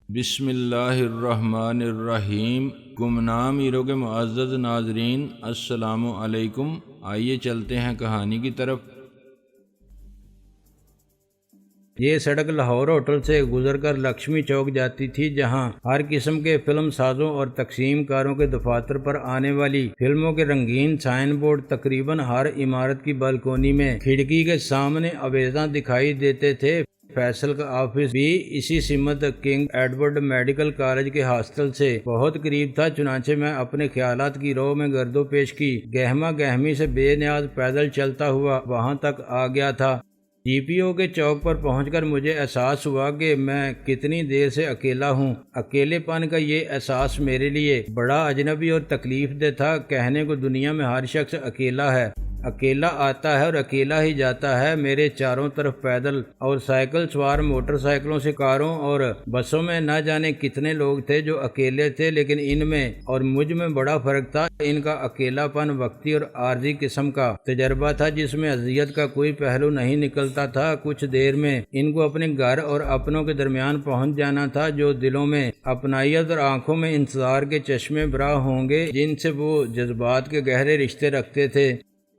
بسم اللہ الرحمن الرحیم۔ گمنام ہیرو کے معزز ناظرین، السلام علیکم۔ آئیے چلتے ہیں کہانی کی طرف۔ یہ سڑک لاہور ہوٹل سے گزر کر لکشمی چوک جاتی تھی، جہاں ہر قسم کے فلم سازوں اور تقسیم کاروں کے دفاتر پر آنے والی فلموں کے رنگین سائن بورڈ تقریباً ہر عمارت کی بالکونی میں کھڑکی کے سامنے آویزاں دکھائی دیتے تھے۔ فیصل کا آفس بھی اسی سمت کنگ ایڈورڈ میڈیکل کالج کے ہاسٹل سے بہت قریب تھا، چنانچہ میں اپنے خیالات کی رو میں گرد و پیش کی گہما گہمی سے بے نیاز پیدل چلتا ہوا وہاں تک آ گیا تھا۔ جی پی او کے چوک پر پہنچ کر مجھے احساس ہوا کہ میں کتنی دیر سے اکیلا ہوں۔ اکیلے پن کا یہ احساس میرے لیے بڑا اجنبی اور تکلیف دہ تھا۔ کہنے کو دنیا میں ہر شخص اکیلا ہے، اکیلا آتا ہے اور اکیلا ہی جاتا ہے۔ میرے چاروں طرف پیدل اور سائیکل سوار موٹر سائیکلوں سے، کاروں اور بسوں میں نہ جانے کتنے لوگ تھے جو اکیلے تھے، لیکن ان میں اور مجھ میں بڑا فرق تھا۔ ان کا اکیلا پن وقتی اور عارضی قسم کا تجربہ تھا، جس میں اذیت کا کوئی پہلو نہیں نکلتا تھا۔ کچھ دیر میں ان کو اپنے گھر اور اپنوں کے درمیان پہنچ جانا تھا، جو دلوں میں اپنائیت اور آنکھوں میں انتظار کے چشمے برآں ہوں گے، جن سے وہ جذبات کے گہرے رشتے رکھتے تھے۔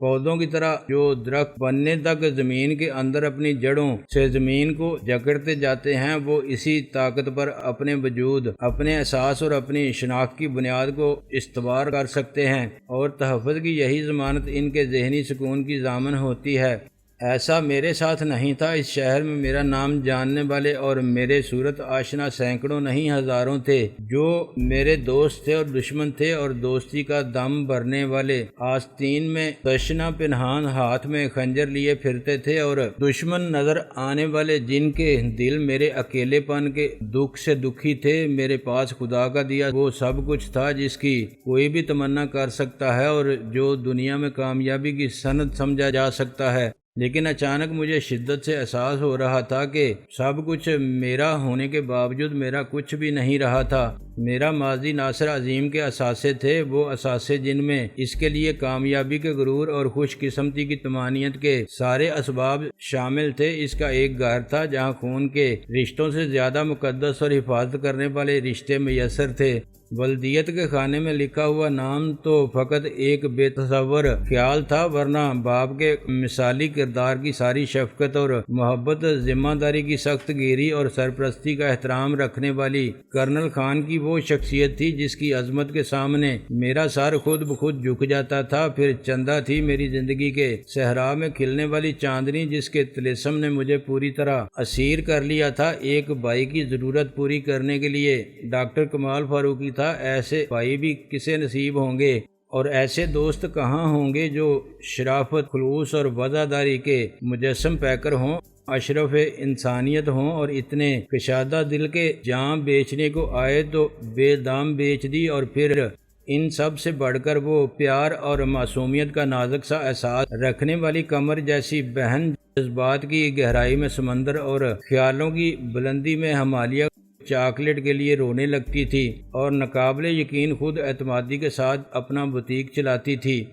پودوں کی طرح جو درخت بننے تک زمین کے اندر اپنی جڑوں سے زمین کو جکڑتے جاتے ہیں، وہ اسی طاقت پر اپنے وجود، اپنے احساس اور اپنی شناخت کی بنیاد کو استوار کر سکتے ہیں، اور تحفظ کی یہی ضمانت ان کے ذہنی سکون کی ضامن ہوتی ہے۔ ایسا میرے ساتھ نہیں تھا۔ اس شہر میں میرا نام جاننے والے اور میرے صورت آشنا سینکڑوں نہیں ہزاروں تھے، جو میرے دوست تھے اور دشمن تھے، اور دوستی کا دم بھرنے والے آستین میں تشنا پنہان ہاتھ میں خنجر لیے پھرتے تھے، اور دشمن نظر آنے والے جن کے دل میرے اکیلے پن کے دکھ سے دکھی تھے۔ میرے پاس خدا کا دیا وہ سب کچھ تھا جس کی کوئی بھی تمنا کر سکتا ہے اور جو دنیا میں کامیابی کی سند سمجھا جا سکتا ہے، لیکن اچانک مجھے شدت سے احساس ہو رہا تھا کہ سب کچھ میرا ہونے کے باوجود میرا کچھ بھی نہیں رہا تھا۔ میرا ماضی ناصر عظیم کے اثاثے تھے، وہ اثاثے جن میں اس کے لیے کامیابی کے غرور اور خوش قسمتی کی طمانینت کے سارے اسباب شامل تھے۔ اس کا ایک گھر تھا جہاں خون کے رشتوں سے زیادہ مقدس اور حفاظت کرنے والے رشتے میسر تھے۔ ولدیت کے خانے میں لکھا ہوا نام تو فقط ایک بے تصور خیال تھا، ورنہ باپ کے مثالی کردار کی ساری شفقت اور محبت، ذمہ داری کی سخت گیری اور سرپرستی کا احترام رکھنے والی کرنل خان کی وہ شخصیت تھی جس کی عظمت کے سامنے میرا سر خود بخود جھک جاتا تھا۔ پھر چندہ تھی میری زندگی کے صحرا میں کھلنے والی چاندنی، جس کے طلسم نے مجھے پوری طرح اسیر کر لیا تھا۔ ایک بھائی کی ضرورت پوری کرنے کے لیے ڈاکٹر کمال فاروقی تھا۔ ایسے بھائی بھی کسے نصیب ہوں گے، اور ایسے دوست کہاں ہوں گے جو شرافت، خلوص اور وفاداری کے مجسم پیکر ہوں، اشرف انسانیت ہوں، اور اتنے کشادہ دل کے جان بیچنے کو آئے تو بے دام بیچ دی۔ اور پھر ان سب سے بڑھ کر وہ پیار اور معصومیت کا نازک سا احساس رکھنے والی قمر جیسی بہن، جذبات کی گہرائی میں سمندر اور خیالوں کی بلندی میں ہمالیہ چاکلیٹ کے لیے رونے لگتی تھی، اور ناقابل یقین خود اعتمادی کے ساتھ اپنا بوتیک چلاتی تھی۔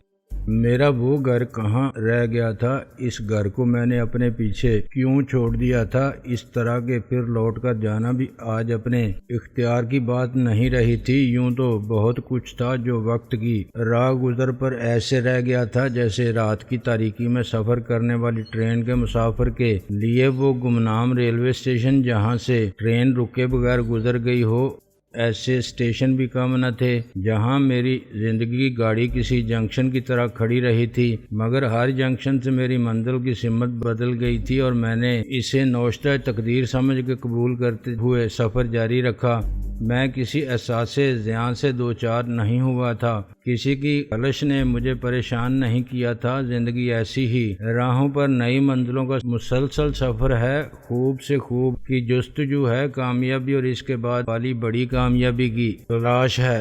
میرا وہ گھر کہاں رہ گیا تھا؟ اس گھر کو میں نے اپنے پیچھے کیوں چھوڑ دیا تھا؟ اس طرح کے پھر لوٹ کر جانا بھی آج اپنے اختیار کی بات نہیں رہی تھی۔ یوں تو بہت کچھ تھا جو وقت کی راہ گزر پر ایسے رہ گیا تھا جیسے رات کی تاریکی میں سفر کرنے والی ٹرین کے مسافر کے لیے وہ گمنام ریلوے اسٹیشن جہاں سے ٹرین رکے بغیر گزر گئی ہو۔ ایسے اسٹیشن بھی کم نہ تھے جہاں میری زندگی کی گاڑی کسی جنکشن کی طرح کھڑی رہی تھی، مگر ہر جنکشن سے میری منزل کی سمت بدل گئی تھی، اور میں نے اسے نوشتہ تقدیر سمجھ کے قبول کرتے ہوئے سفر جاری رکھا۔ میں کسی احساس زیان سے دوچار نہیں ہوا تھا، کسی کی خلش نے مجھے پریشان نہیں کیا تھا۔ زندگی ایسی ہی راہوں پر نئی منزلوں کا مسلسل سفر ہے، خوب سے خوب کی جستجو ہے، کامیابی اور اس کے بعد والی بڑی کامیابی کی تلاش ہے۔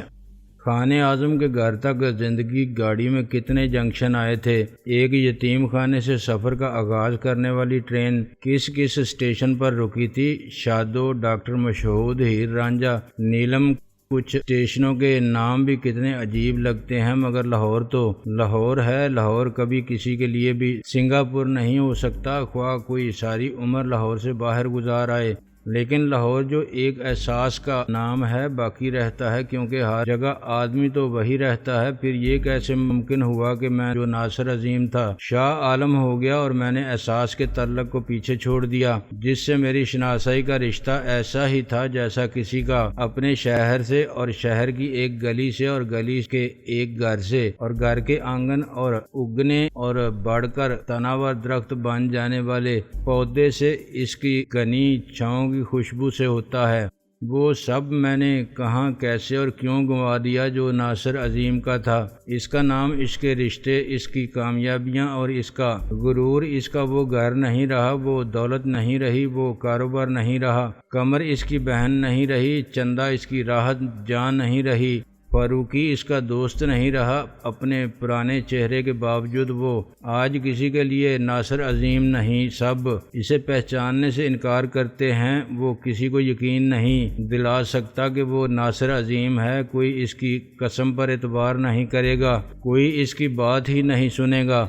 خانے اعظم کے گھر تک زندگی گاڑی میں کتنے جنکشن آئے تھے۔ ایک یتیم خانے سے سفر کا آغاز کرنے والی ٹرین کس کس اسٹیشن پر رکی تھی؟ شادو، ڈاکٹر مشہود، ہیر رانجھا، نیلم۔ کچھ اسٹیشنوں کے نام بھی کتنے عجیب لگتے ہیں، مگر لاہور تو لاہور ہے۔ لاہور کبھی کسی کے لیے بھی سنگاپور نہیں ہو سکتا، خواہ کوئی ساری عمر لاہور سے باہر گزار آئے۔ لیکن لاہور جو ایک احساس کا نام ہے باقی رہتا ہے، کیونکہ ہر جگہ آدمی تو وہی رہتا ہے۔ پھر یہ کیسے ممکن ہوا کہ میں جو ناصر عظیم تھا شاہ عالم ہو گیا اور میں نے احساس کے تعلق کو پیچھے چھوڑ دیا، جس سے میری شناسائی کا رشتہ ایسا ہی تھا جیسا کسی کا اپنے شہر سے اور شہر کی ایک گلی سے اور گلی کے ایک گھر سے اور گھر کے آنگن اور اگنے اور بڑھ کر تناور درخت بن جانے والے پودے سے اس کی گھنی چھاؤں کی خوشبو سے ہوتا ہے۔ وہ سب میں نے کہاں، کیسے اور کیوں گنوا دیا جو ناصر عظیم کا تھا۔ اس کا نام، اس کے رشتے، اس کی کامیابیاں اور اس کا غرور، اس کا وہ گھر نہیں رہا، وہ دولت نہیں رہی، وہ کاروبار نہیں رہا، قمر اس کی بہن نہیں رہی، چندہ اس کی راحت جان نہیں رہی، فاروقی اس کا دوست نہیں رہا۔ اپنے پرانے چہرے کے باوجود وہ آج کسی کے لیے ناصر عظیم نہیں۔ سب اسے پہچاننے سے انکار کرتے ہیں۔ وہ کسی کو یقین نہیں دلا سکتا کہ وہ ناصر عظیم ہے۔ کوئی اس کی قسم پر اعتبار نہیں کرے گا، کوئی اس کی بات ہی نہیں سنے گا۔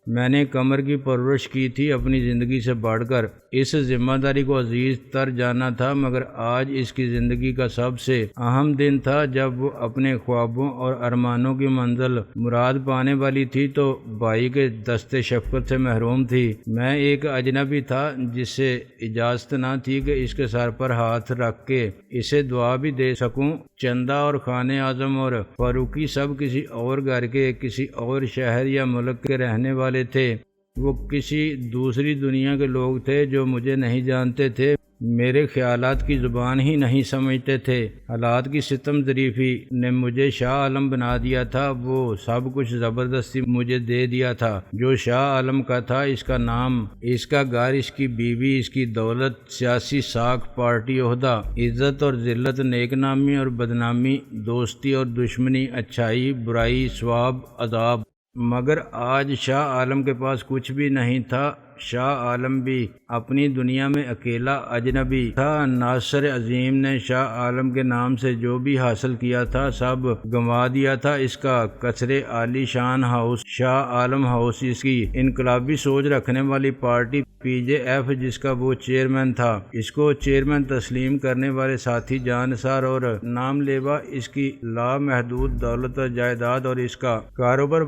میں نے قمر کی پرورش کی تھی اپنی زندگی سے بڑھ کر۔ اس ذمہ داری کو عزیز تر جانا تھا، مگر آج اس کی زندگی کا سب سے اہم دن تھا جب وہ اپنے خوابوں اور ارمانوں کی منزل مراد پانے والی تھی تو بھائی کے دست شفقت سے محروم تھی۔ میں ایک اجنبی تھا جس سے اجازت نہ تھی کہ اس کے سر پر ہاتھ رکھ کے اسے دعا بھی دے سکوں۔ چندہ اور خان اعظم اور فاروقی سب کسی اور گھر کے، کسی اور شہر یا ملک کے رہنے والے تھے۔ وہ کسی دوسری دنیا کے لوگ تھے جو مجھے نہیں جانتے تھے، میرے خیالات کی زبان ہی نہیں سمجھتے تھے۔ حالات کی ستم ظریفی نے مجھے شاہ عالم بنا دیا تھا۔ وہ سب کچھ زبردستی مجھے دے دیا تھا جو شاہ عالم کا تھا۔ اس کا نام، اس کا گھر، اس کی بیوی، اس کی دولت، سیاسی ساکھ، پارٹی عہدہ، عزت اور ذلت، نیک نامی اور بدنامی، دوستی اور دشمنی، اچھائی، برائی، ثواب، عذاب۔ مگر آج شاہ عالم کے پاس کچھ بھی نہیں تھا۔ شاہ عالم بھی اپنی دنیا میں اکیلا اجنبی تھا۔ ناصر عظیم نے شاہ عالم کے نام سے جو بھی حاصل کیا تھا سب گنوا دیا تھا۔ اس کا قصر عالی شان ہاؤس شاہ عالم ہاؤس، اس کی انقلابی سوچ رکھنے والی پارٹی PJF جس کا وہ چیئرمین تھا، اس کو چیئرمین تسلیم کرنے والے ساتھی جانثار اور نام لیوا، اس کی لامحدود دولت و جائیداد اور اس کا کاروبار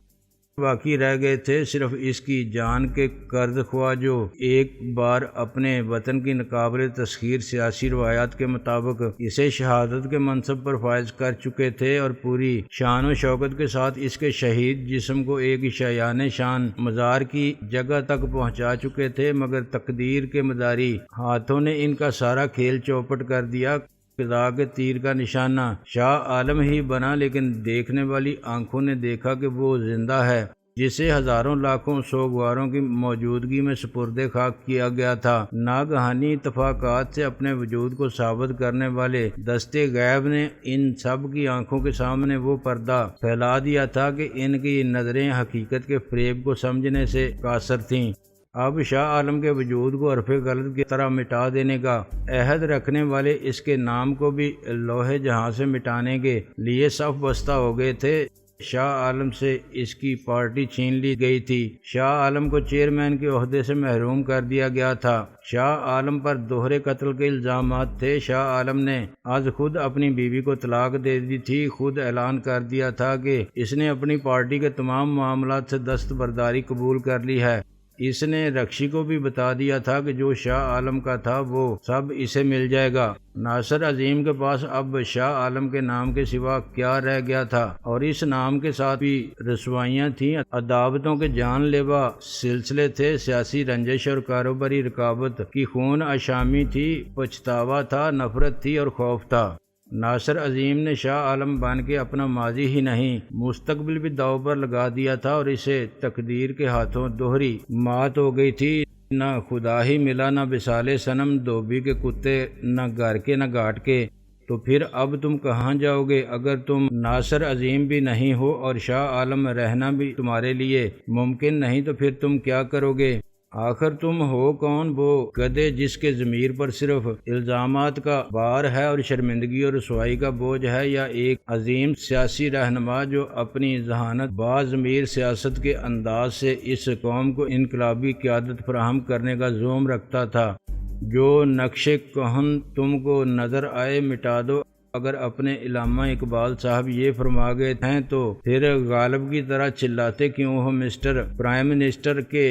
باقی رہ گئے تھے صرف اس کی جان کے قرض خواہ جو ایک بار اپنے وطن کی ناقابل تسخیر سیاسی روایات کے مطابق اسے شہادت کے منصب پر فائز کر چکے تھے اور پوری شان و شوکت کے ساتھ اس کے شہید جسم کو ایک شایان شان مزار کی جگہ تک پہنچا چکے تھے، مگر تقدیر کے مداری ہاتھوں نے ان کا سارا کھیل چوپٹ کر دیا۔ قضا کے تیر کا نشانہ شاہ عالم ہی بنا، لیکن دیکھنے والی آنکھوں نے دیکھا کہ وہ زندہ ہے جسے ہزاروں لاکھوں سوگواروں کی موجودگی میں سپرد خاک کیا گیا تھا۔ ناگہانی اتفاقات سے اپنے وجود کو ثابت کرنے والے دستے غیب نے ان سب کی آنکھوں کے سامنے وہ پردہ پھیلا دیا تھا کہ ان کی نظریں حقیقت کے فریب کو سمجھنے سے قاصر تھیں۔ اب شاہ عالم کے وجود کو حرف غلط کی طرح مٹا دینے کا عہد رکھنے والے اس کے نام کو بھی لوح جہاں سے مٹانے کے لیے صف بستہ ہو گئے تھے۔ شاہ عالم سے اس کی پارٹی چھین لی گئی تھی۔ شاہ عالم کو چیئرمین کے عہدے سے محروم کر دیا گیا تھا۔ شاہ عالم پر دوہرے قتل کے الزامات تھے۔ شاہ عالم نے آج خود اپنی بیوی کو طلاق دے دی تھی، خود اعلان کر دیا تھا کہ اس نے اپنی پارٹی کے تمام معاملات سے دستبرداری قبول کر لی ہے۔ اس نے رکشی کو بھی بتا دیا تھا کہ جو شاہ عالم کا تھا وہ سب اسے مل جائے گا۔ ناصر عظیم کے پاس اب شاہ عالم کے نام کے سوا کیا رہ گیا تھا، اور اس نام کے ساتھ بھی رسوائیاں تھیں، عداوتوں کے جان لیوا سلسلے تھے، سیاسی رنجش اور کاروباری رکاوٹ کی خون آشامی تھی، پچھتاوا تھا، نفرت تھی اور خوف تھا۔ ناصر عظیم نے شاہ عالم بن کے اپنا ماضی ہی نہیں مستقبل بھی داؤ پر لگا دیا تھا، اور اسے تقدیر کے ہاتھوں دوہری مات ہو گئی تھی۔ نہ خدا ہی ملا، نہ بسالے صنم، دھوبی کے کتے، نہ گھر کے نہ گھاٹ کے۔ تو پھر اب تم کہاں جاؤ گے؟ اگر تم ناصر عظیم بھی نہیں ہو اور شاہ عالم رہنا بھی تمہارے لیے ممکن نہیں تو پھر تم کیا کرو گے؟ آخر تم ہو کون؟ وہ گدھے جس کے ضمیر پر صرف الزامات کا بار ہے اور شرمندگی اور رسوائی کا بوجھ ہے، یا ایک عظیم سیاسی رہنما جو اپنی ذہانت باضمیر سیاست کے انداز سے اس قوم کو انقلابی قیادت فراہم کرنے کا زوم رکھتا تھا؟ جو نقش کہن تم کو نظر آئے مٹا دو۔ اگر اپنے علامہ اقبال صاحب یہ فرما گئے ہیں تو پھر غالب کی طرح چلاتے کیوں ہو مسٹر پرائم منسٹر کہ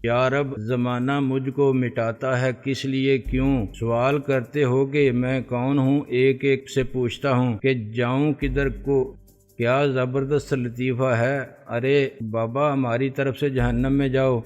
یا رب زمانہ مجھ کو مٹاتا ہے کس لیے، کیوں سوال کرتے ہو کہ میں کون ہوں، ایک ایک سے پوچھتا ہوں کہ جاؤں کدھر کو۔ کیا زبردست لطیفہ ہے، ارے بابا ہماری طرف سے جہنم میں جاؤ۔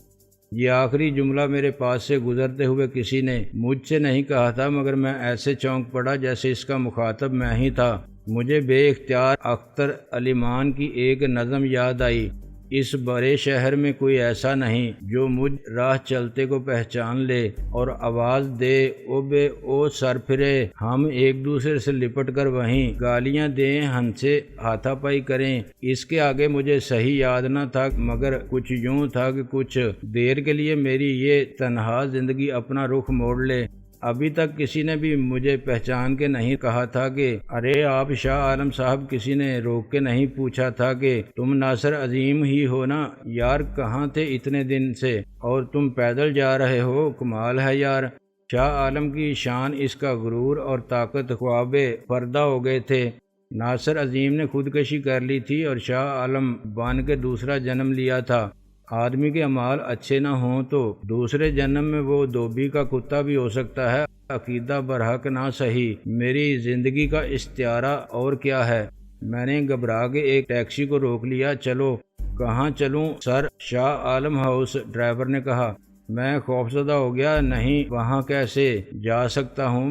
یہ آخری جملہ میرے پاس سے گزرتے ہوئے کسی نے مجھ سے نہیں کہا تھا، مگر میں ایسے چونک پڑا جیسے اس کا مخاطب میں ہی تھا۔ مجھے بے اختیار اختر علیمان کی ایک نظم یاد آئی، اس بڑے شہر میں کوئی ایسا نہیں جو مجھ راہ چلتے کو پہچان لے اور آواز دے او بے او سر پھرے، ہم ایک دوسرے سے لپٹ کر وہیں گالیاں دیں، ہنسے ہاتھا پائی کریں۔ اس کے آگے مجھے صحیح یاد نہ تھا، مگر کچھ یوں تھا کہ کچھ دیر کے لیے میری یہ تنہا زندگی اپنا رخ موڑ لے۔ ابھی تک کسی نے بھی مجھے پہچان کے نہیں کہا تھا کہ ارے آپ شاہ عالم صاحب، کسی نے روک کے نہیں پوچھا تھا کہ تم ناصر عظیم ہی ہو نا یار، کہاں تھے اتنے دن سے اور تم پیدل جا رہے ہو، کمال ہے یار۔ شاہ عالم کی شان، اس کا غرور اور طاقت خواب پردہ ہو گئے تھے۔ ناصر عظیم نے خودکشی کر لی تھی اور شاہ عالم بن کے دوسرا جنم لیا تھا۔ آدمی کے اعمال اچھے نہ ہوں تو دوسرے جنم میں وہ دھوبی کا کتا بھی ہو سکتا ہے۔ عقیدہ برحق نہ صحیح، میری زندگی کا استعارہ اور کیا ہے۔ میں نے گھبرا کے ایک ٹیکسی کو روک لیا۔ چلو۔ کہاں چلوں سر؟ شاہ عالم ہاؤس، ڈرائیور نے کہا۔ میں خوفزدہ ہو گیا، نہیں وہاں کیسے جا سکتا ہوں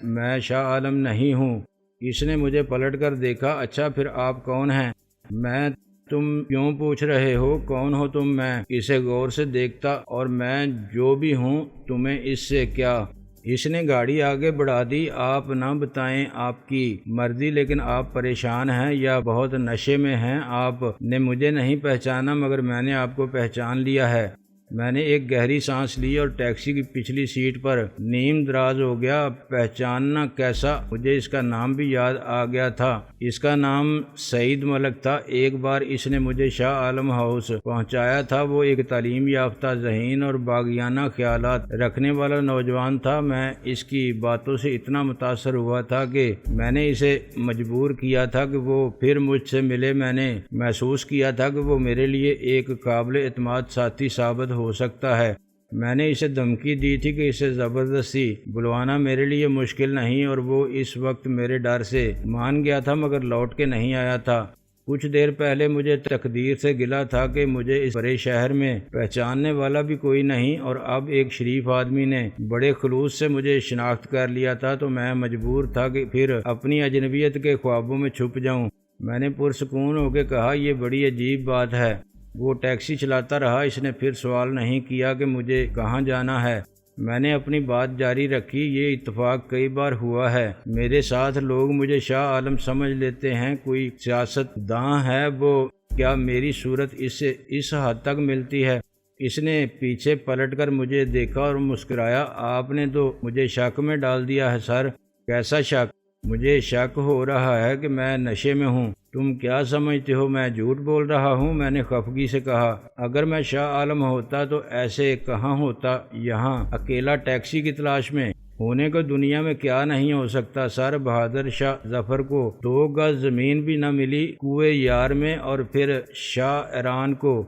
میں شاہ عالم نہیں ہوں۔ اس نے مجھے پلٹ کر دیکھا۔ اچھا پھر آپ کون ہیں؟ تم کیوں پوچھ رہے ہو کون ہو تم؟ میں اسے غور سے دیکھتا، اور میں جو بھی ہوں تمہیں اس سے کیا؟ اس نے گاڑی آگے بڑھا دی۔ آپ نہ بتائیں، آپ کی مرضی، لیکن آپ پریشان ہیں یا بہت نشے میں ہیں؟ آپ نے مجھے نہیں پہچانا، مگر میں نے آپ کو پہچان لیا ہے۔ میں نے ایک گہری سانس لی اور ٹیکسی کی پچھلی سیٹ پر نیم دراز ہو گیا۔ پہچاننا کیسا؟ مجھے اس کا نام بھی یاد آ گیا تھا۔ اس کا نام سعید ملک تھا۔ ایک بار اس نے مجھے شاہ عالم ہاؤس پہنچایا تھا۔ وہ ایک تعلیم یافتہ، ذہین اور باغیانہ خیالات رکھنے والا نوجوان تھا۔ میں اس کی باتوں سے اتنا متاثر ہوا تھا کہ میں نے اسے مجبور کیا تھا کہ وہ پھر مجھ سے ملے۔ میں نے محسوس کیا تھا کہ وہ میرے لیے ایک قابل اعتماد ساتھی ثابت ہو سکتا ہے۔ میں نے اسے دھمکی دی تھی کہ اسے زبردستی بلوانا میرے لیے مشکل نہیں، اور وہ اس وقت میرے ڈر سے مان گیا تھا، مگر لوٹ کے نہیں آیا تھا۔ کچھ دیر پہلے مجھے تقدیر سے گلہ تھا کہ مجھے اس بڑے شہر میں پہچاننے والا بھی کوئی نہیں، اور اب ایک شریف آدمی نے بڑے خلوص سے مجھے شناخت کر لیا تھا، تو میں مجبور تھا کہ پھر اپنی اجنبیت کے خوابوں میں چھپ جاؤں۔ میں نے پرسکون ہو کے کہا، یہ بڑی عجیب بات ہے۔ وہ ٹیکسی چلاتا رہا۔ اس نے پھر سوال نہیں کیا کہ مجھے کہاں جانا ہے۔ میں نے اپنی بات جاری رکھی، یہ اتفاق کئی بار ہوا ہے میرے ساتھ، لوگ مجھے شاہ عالم سمجھ لیتے ہیں، کوئی سیاست داں ہے وہ، کیا میری صورت اس حد تک ملتی ہے؟ اس نے پیچھے پلٹ کر مجھے دیکھا اور مسکرایا۔ آپ نے تو مجھے شک میں ڈال دیا ہے سر۔ کیسا شک؟ مجھے شک ہو رہا ہے کہ میں نشے میں ہوں۔ تم کیا سمجھتے ہو میں جھوٹ بول رہا ہوں؟ میں نے خفگی سے کہا۔ اگر میں شاہ عالم ہوتا تو ایسے کہاں ہوتا، یہاں اکیلا ٹیکسی کی تلاش میں؟ ہونے کو دنیا میں کیا نہیں ہو سکتا سر۔ بہادر شاہ ظفر کو 2 گز زمین بھی نہ ملی کوئے یار میں، اور پھر شاہ ایران کو۔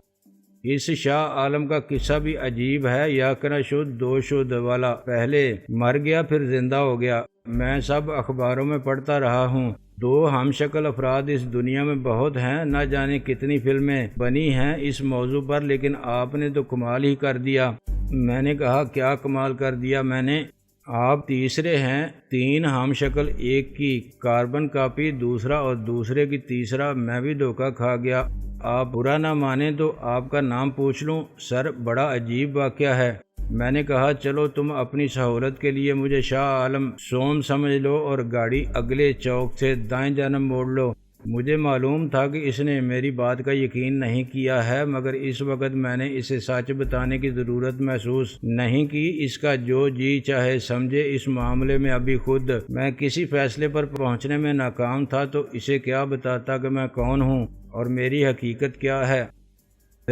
اس شاہ عالم کا قصہ بھی عجیب ہے، یا کرا شد 2 شد والا، پہلے مر گیا پھر زندہ ہو گیا۔ میں سب اخباروں میں پڑھتا رہا ہوں۔ 2 ہم شکل افراد اس دنیا میں بہت ہیں، نہ جانے کتنی فلمیں بنی ہیں اس موضوع پر، لیکن آپ نے تو کمال ہی کر دیا۔ میں نے کہا، کیا کمال کر دیا میں نے؟ آپ تیسرے ہیں۔ 3 ہم شکل، ایک کی کاربن کاپی، دوسرا اور دوسرے کی تیسرا۔ میں بھی دھوکہ کھا گیا۔ آپ برا نہ مانیں تو آپ کا نام پوچھ لوں؟ سر بڑا عجیب واقعہ ہے۔ میں نے کہا، چلو تم اپنی سہولت کے لیے مجھے شاہ عالم سوم سمجھ لو اور گاڑی اگلے چوک سے دائیں جانب موڑ لو۔ مجھے معلوم تھا کہ اس نے میری بات کا یقین نہیں کیا ہے، مگر اس وقت میں نے اسے سچ بتانے کی ضرورت محسوس نہیں کی۔ اس کا جو جی چاہے سمجھے، اس معاملے میں ابھی خود میں کسی فیصلے پر پہنچنے میں ناکام تھا، تو اسے کیا بتاتا کہ میں کون ہوں اور میری حقیقت کیا ہے۔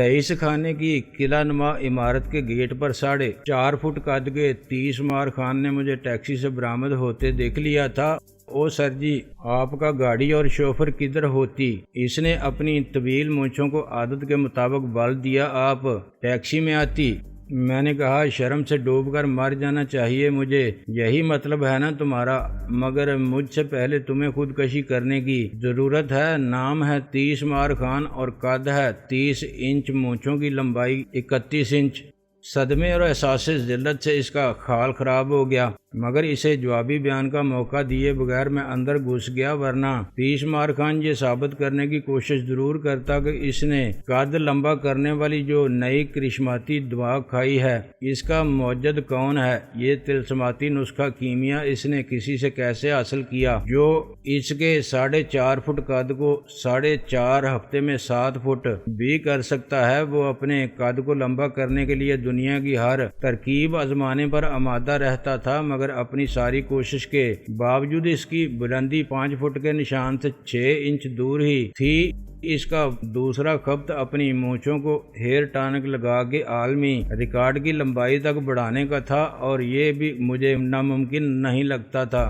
رئیس خانے کی قلعہ نما عمارت کے گیٹ پر 4.5 فٹ قد کے 30 مار خان نے مجھے ٹیکسی سے برآمد ہوتے دیکھ لیا تھا۔ او سر جی، آپ کا گاڑی اور شوفر کدھر ہوتی؟ اس نے اپنی طویل مونچھوں کو عادت کے مطابق بال دیا۔ آپ ٹیکسی میں آتی؟ میں نے کہا شرم سے ڈوب کر مر جانا چاہیے مجھے، یہی مطلب ہے نا تمہارا؟ مگر مجھ سے پہلے تمہیں خودکشی کرنے کی ضرورت ہے۔ نام ہے 30 مار خان اور قد ہے 30 انچ، مونچھوں کی لمبائی 31 انچ۔ صدمے اور احساس ذلت سے اس کا خال خراب ہو گیا، مگر اسے جوابی بیان کا موقع دیے بغیر میں اندر گھس گیا، ورنہ 30 مار خان یہ ثابت کرنے کی کوشش ضرور کرتا کہ اس نے قد لمبا کرنے والی جو نئی کرشماتی دوا کھائی ہے، اس کا موجد کون ہے؟ یہ طلسماتی نسخہ کیمیا اس نے کسی سے کیسے حاصل کیا جو اس کے 4.5 فٹ قد کو 4.5 ہفتے میں 7 فٹ بھی کر سکتا ہے؟ وہ اپنے قد کو لمبا کرنے کے لیے دنیا کی ہر ترکیب آزمانے پر آمادہ رہتا تھا، مگر اپنی ساری کوشش کے باوجود اس کی بلندی 5 فٹ کے نشان سے 6 انچ دور ہی تھی۔ اس کا دوسرا خبط اپنی مونچھوں کو ہیئر ٹانک لگا کے عالمی ریکارڈ کی لمبائی تک بڑھانے کا تھا، اور یہ بھی مجھے ناممکن نہیں لگتا تھا۔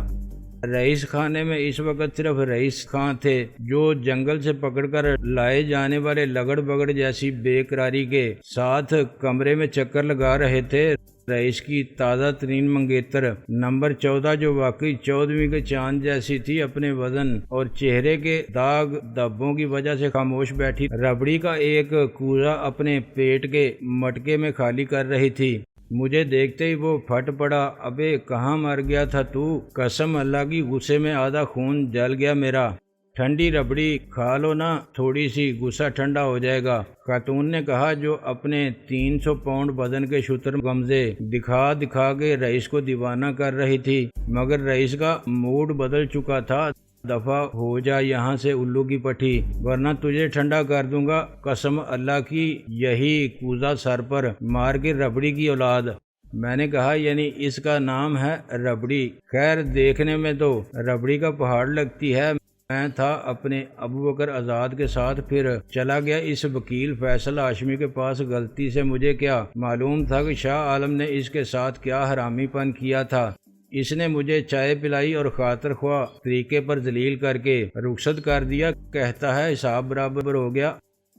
رئیس خانے میں اس وقت صرف رئیس خان تھے، جو جنگل سے پکڑ کر لائے جانے والے لگڑ بگڑ جیسی بے قراری کے ساتھ کمرے میں چکر لگا رہے تھے۔ رئیس کی تازہ ترین منگیتر نمبر 14، جو واقعی 14ویں کے چاند جیسی تھی، اپنے وزن اور چہرے کے داغ دھبوں کی وجہ سے خاموش بیٹھی ربڑی کا ایک کوزہ اپنے پیٹ کے مٹکے میں خالی کر رہی تھی۔ مجھے دیکھتے ہی وہ پھٹ پڑا۔ ابے کہاں مر گیا تھا تو؟ قسم اللہ کی، غصے میں آدھا خون جل گیا میرا۔ ٹھنڈی ربڑی کھا لو نا تھوڑی سی، غصہ ٹھنڈا ہو جائے گا، خاتون نے کہا، جو اپنے 300 پاؤنڈ وزن کے شتر گمزے دکھا دکھا کے رئیس کو دیوانہ کر رہی تھی۔ مگر رئیس کا موڈ بدل چکا تھا۔ دفع ہو جا یہاں سے الو کی پٹھی، ورنہ تجھے ٹھنڈا کر دوں گا، قسم اللہ کی۔ یہی کوزہ سر پر مار کے ربڑی کی اولاد۔ میں نے کہا یعنی اس کا نام ہے ربڑی؟ خیر دیکھنے میں تو ربڑی کا پہاڑ لگتی ہے۔ میں تھا اپنے ابو بکر آزاد کے ساتھ، پھر چلا گیا اس وکیل فیصل ہاشمی کے پاس۔ غلطی سے مجھے کیا معلوم تھا کہ شاہ عالم نے اس کے ساتھ کیا حرامی پن کیا تھا۔ اس نے مجھے چائے پلائی اور خاطر خواہ طریقے پر ذلیل کر کے رخصت کر دیا۔ کہتا ہے حساب برابر ہو گیا۔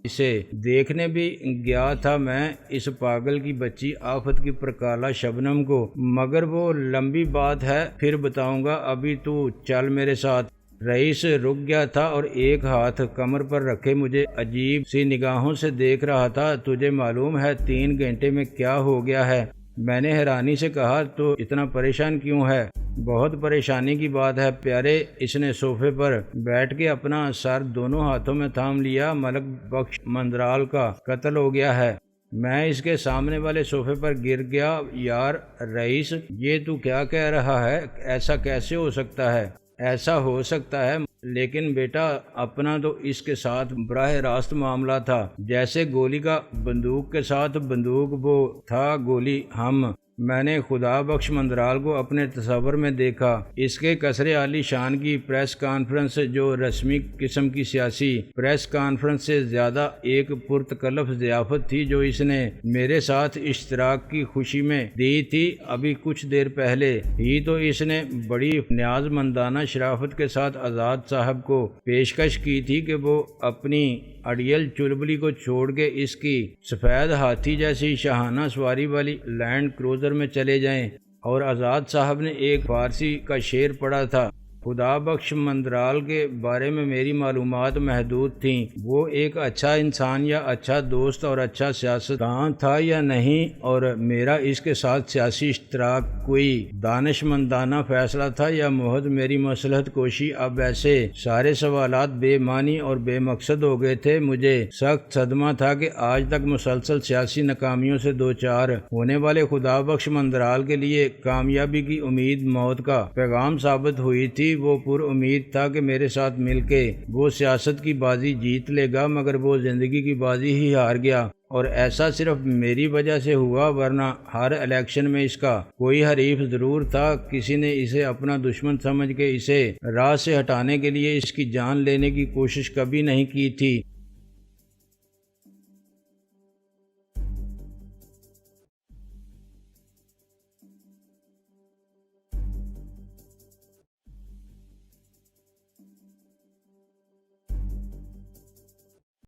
اسے دیکھنے بھی گیا تھا میں، اس پاگل کی بچی آفت کی پرکالہ شبنم کو، مگر وہ لمبی بات ہے، پھر بتاؤں گا، ابھی تو چل میرے ساتھ۔ رئیس رک گیا تھا اور ایک ہاتھ کمر پر رکھے مجھے عجیب سی نگاہوں سے دیکھ رہا تھا۔ تجھے معلوم ہے 3 گھنٹے میں کیا ہو گیا ہے؟ میں نے حیرانی سے کہا، تو اتنا پریشان کیوں ہے؟ بہت پریشانی کی بات ہے پیارے۔ اس نے صوفے پر بیٹھ کے اپنا سر دونوں ہاتھوں میں تھام لیا۔ ملک بخش مندرال کا قتل ہو گیا ہے۔ میں اس کے سامنے والے صوفے پر گر گیا۔ یار رئیس، یہ تو کیا کہہ رہا ہے؟ ایسا کیسے ہو سکتا ہے؟ ایسا ہو سکتا ہے، لیکن بیٹا اپنا تو اس کے ساتھ براہ راست معاملہ تھا، جیسے گولی کا بندوق کے ساتھ۔ بندوق وہ تھا، گولی ہم۔ میں نے خدا بخش مندرال کو اپنے تصور میں دیکھا۔ اس کے قصر عالی شان کی پریس کانفرنس، جو رسمی قسم کی سیاسی پریس کانفرنس سے زیادہ ایک پرتکلف ضیافت تھی، جو اس نے میرے ساتھ اشتراک کی خوشی میں دی تھی۔ ابھی کچھ دیر پہلے ہی تو اس نے بڑی نیاز مندانہ شرافت کے ساتھ آزاد صاحب کو پیشکش کی تھی کہ وہ اپنی اڑیل چلبلی کو چھوڑ کے اس کی سفید ہاتھی جیسی شاہانہ سواری والی لینڈ کروزر میں چلے جائیں، اور آزاد صاحب نے ایک فارسی کا شعر پڑھا تھا۔ خدا بخش مندرال کے بارے میں میری معلومات محدود تھیں۔ وہ ایک اچھا انسان یا اچھا دوست اور اچھا سیاستداں تھا یا نہیں، اور میرا اس کے ساتھ سیاسی اشتراک کوئی دانش مندانہ فیصلہ تھا یا محض میری مصلحت کوشی؟ اب ایسے سارے سوالات بے معنی اور بے مقصد ہو گئے تھے۔ مجھے سخت صدمہ تھا کہ آج تک مسلسل سیاسی ناکامیوں سے دوچار ہونے والے خدا بخش مندرال کے لیے کامیابی کی امید موت کا پیغام ثابت ہوئی تھی۔ وہ پر امید تھا کہ میرے ساتھ مل کے وہ سیاست کی بازی جیت لے گا، مگر وہ زندگی کی بازی ہی ہار گیا، اور ایسا صرف میری وجہ سے ہوا، ورنہ ہر الیکشن میں اس کا کوئی حریف ضرور تھا۔ کسی نے اسے اپنا دشمن سمجھ کے اسے راہ سے ہٹانے کے لیے اس کی جان لینے کی کوشش کبھی نہیں کی تھی۔